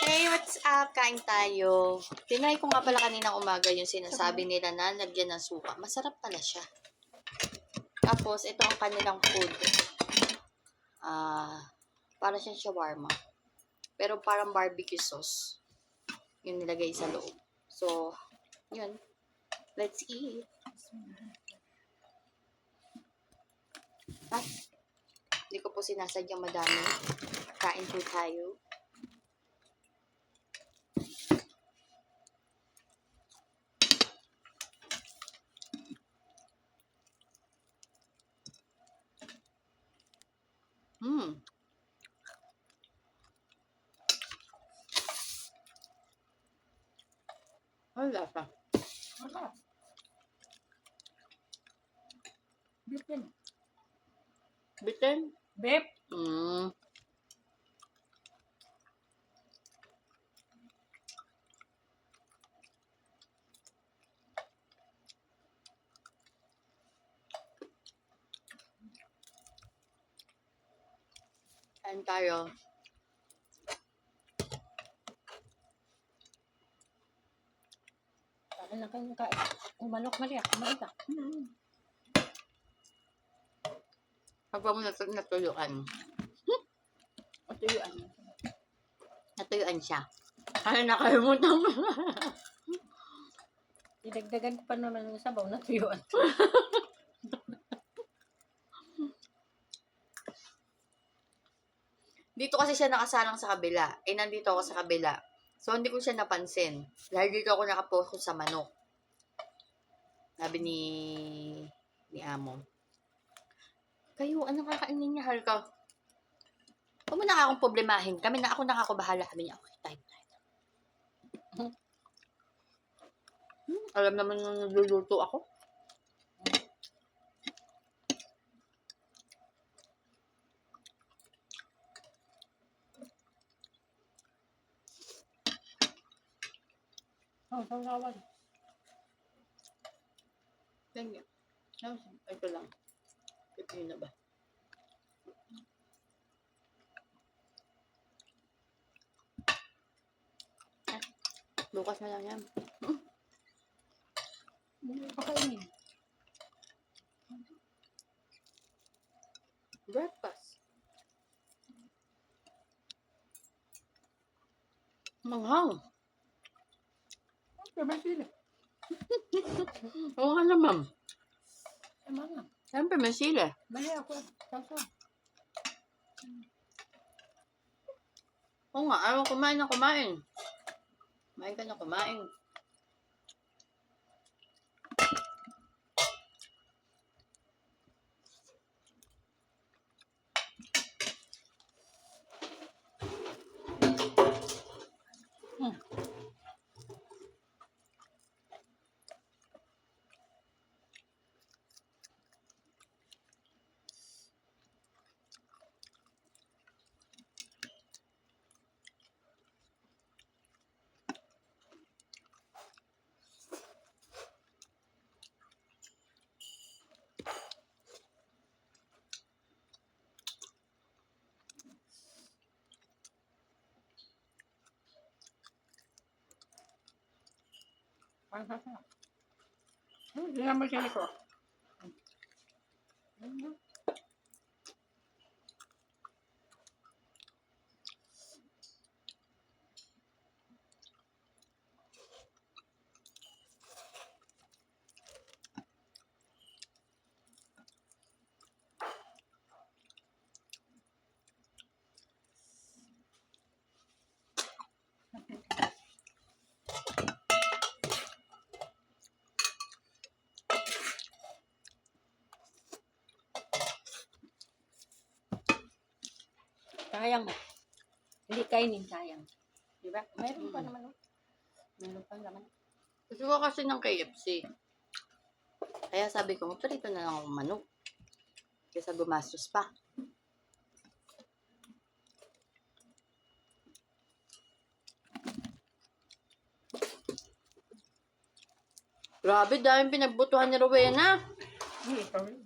Hey, what's up? Kain tayo. Tinry ko nga pala kaninang umaga yung sinasabi nila na lagyan ng suka. Masarap pala siya. Tapos, ito ang kanilang food. Para siyang shawarma. Pero parang barbecue sauce. Yung nilagay sa loob. So, yun. Let's eat. Hindi ko po sinasadyang madami. Kain po tayo. Ang lasa. Bitin. Bitin? Bep. Kain tayo. Kain na kayo kain. Umanok Maria. Kumain ka. Pagpa mo natuyuan. Matuyuan. Natuyuan siya. Kaya nakalimutan mo. Idagdagan ko pa naman ng sabaw. Natuyuan. Dito kasi siya nakasalang sa kabila. Nandito ako sa kabila. So, hindi ko siya napansin. Dahil dito ako nakapokus sa manok. Sabi ni Amo. Kayo, anong kakainin niya, Halka? Huwag mo na akong problemahin. Ako nakakubahala. Sabi niya, okay, tayo. Alam naman nung nagluluto ako. Sawawan. Ganyan. Ito lang. Ito yun na ba? Bukas na lang yan. Pakainin. Breakfast. Manghang. May sila. Oo nga naman. Mga. Siyempre, may sila. Mali ako. Sausaw. Oo nga, ayaw kumain na kumain. Kumain ka na kumain. Ang sasarap. Hindi naman sila ko. Sayang. Hindi kainin, sayang. Diba? Mayroon pa naman. Mayroon pa naman. Gusto ko kasi ng KFC. Kaya sabi ko, magprito na lang ako manok. Kaysa gumastos pa. Grabe, daming pinagbutuhan ni Rowena. Hindi, ikaw rin.